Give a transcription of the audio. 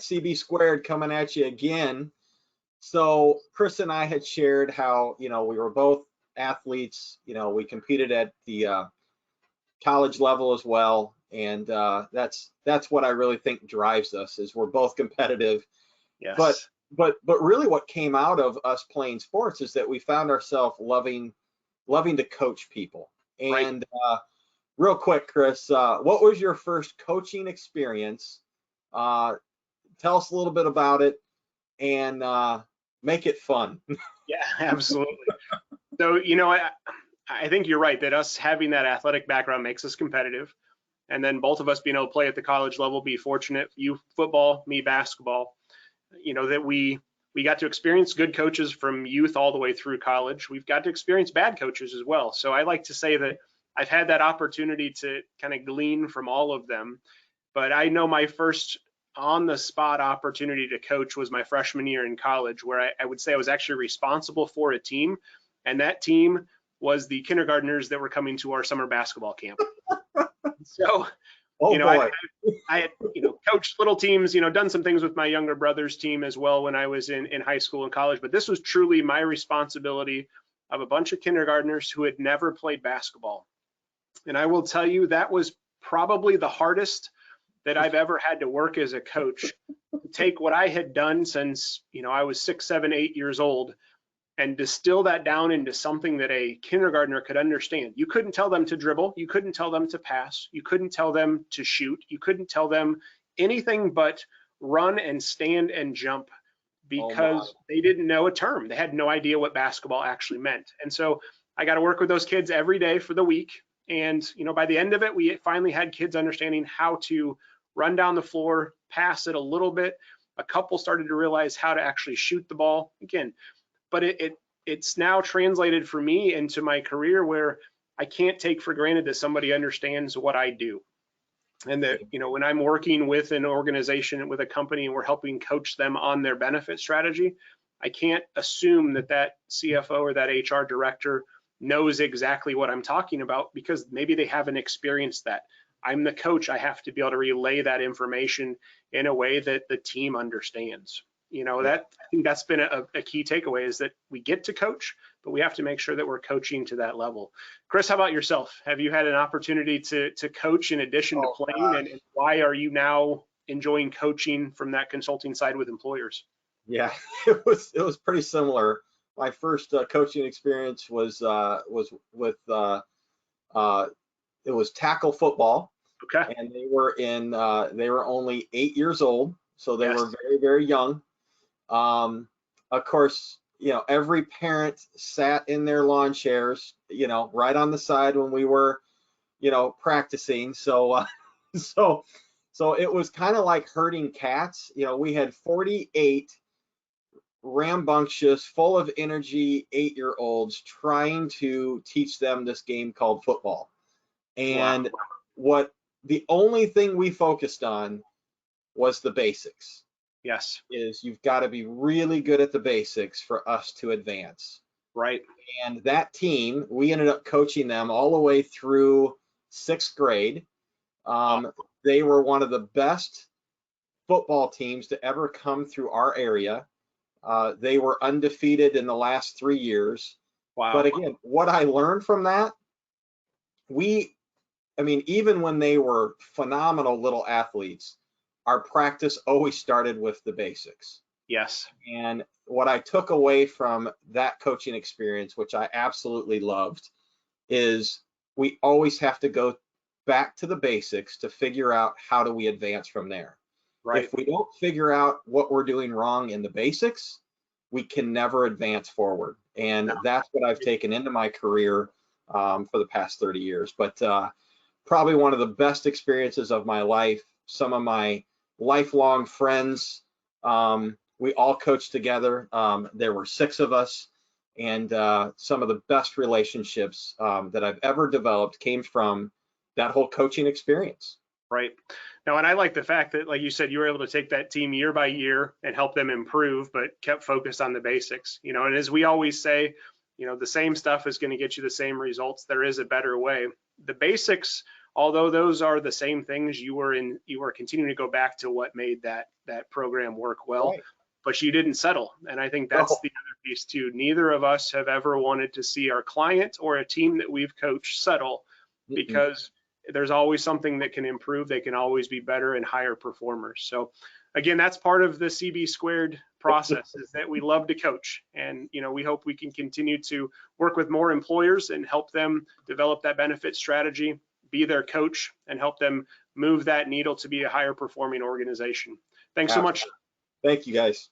CB squared coming at you again. So Chris and I had shared how, we were both athletes. We competed at the college level as well, and that's what I really think drives us, is we're both competitive. Yes. But really, what came out of us playing sports is that we found ourselves loving to coach people. And real quick, Chris, what was your first coaching experience? Tell us a little bit about it, and make it fun. Yeah, absolutely. So, I think you're right that us having that athletic background makes us competitive. And then both of us being able to play at the college level, be fortunate, you football, me basketball, that we got to experience good coaches from youth all the way through college. We've got to experience bad coaches as well. So I like to say that I've had that opportunity to kind of glean from all of them. But I know my first on-the-spot opportunity to coach was my freshman year in college, where I would say I was actually responsible for a team, and that team was the kindergartners that were coming to our summer basketball camp. So, I had, coached little teams, done some things with my younger brother's team as well when I was in high school and college, but this was truly my responsibility of a bunch of kindergartners who had never played basketball. And I will tell you, that was probably the hardest that I've ever had to work as a coach, to take what I had done since, I was 6, 7, 8 years old, and distill that down into something that a kindergartner could understand. You couldn't tell them to dribble. You couldn't tell them to pass. You couldn't tell them to shoot. You couldn't tell them anything but run and stand and jump, because they didn't know a term. They had no idea what basketball actually meant. And so I got to work with those kids every day for the week. And, by the end of it, we finally had kids understanding how to run down the floor, pass it a little bit. A couple started to realize how to actually shoot the ball again. But it's now translated for me into my career, where I can't take for granted that somebody understands what I do. And that, when I'm working with an organization, with a company, and we're helping coach them on their benefit strategy, I can't assume that CFO or that HR director knows exactly what I'm talking about, because maybe they haven't experienced that. I'm the coach. I have to be able to relay that information in a way that the team understands. I think that's been a key takeaway, is that we get to coach, but we have to make sure that we're coaching to that level. Chris, how about yourself? Have you had an opportunity to coach in addition to playing, and why are you now enjoying coaching from that consulting side with employers? Yeah, it was pretty similar. My first coaching experience was with it was tackle football. Okay. And they were only 8 years old, so they were very, very young. Of course, every parent sat in their lawn chairs, right on the side when we were, practicing. So, so it was kind of like herding cats. We had 48 rambunctious, full of energy 8-year-olds trying to teach them this game called football. And the only thing we focused on was the basics. Yes. Is you've got to be really good at the basics for us to advance. Right. And that team, we ended up coaching them all the way through 6th grade. They were one of the best football teams to ever come through our area. They were undefeated in the last 3 years. Wow. But again, what I learned from that, even when they were phenomenal little athletes, our practice always started with the basics. Yes. And what I took away from that coaching experience, which I absolutely loved, is we always have to go back to the basics to figure out how do we advance from there. Right. If we don't figure out what we're doing wrong in the basics, we can never advance forward. And that's what I've taken into my career for the past 30 years. But probably one of the best experiences of my life. Some of my lifelong friends, we all coached together. There were 6 of us, and some of the best relationships that I've ever developed came from that whole coaching experience. Right. Now, and I like the fact that, like you said, you were able to take that team year by year and help them improve, but kept focused on the basics. And as we always say, the same stuff is going to get you the same results. There is a better way. The basics although those are the same things, you were continuing to go back to what made that program work well. Right. But you didn't settle. And I think that's the other piece too. Neither of us have ever wanted to see our client or a team that we've coached settle, because there's always something that can improve. They can always be better and higher performers. So again, that's part of the CB squared process, is that we love to coach. And, we hope we can continue to work with more employers and help them develop that benefit strategy, be their coach, and help them move that needle to be a higher performing organization. Thanks so much. Thank you, guys.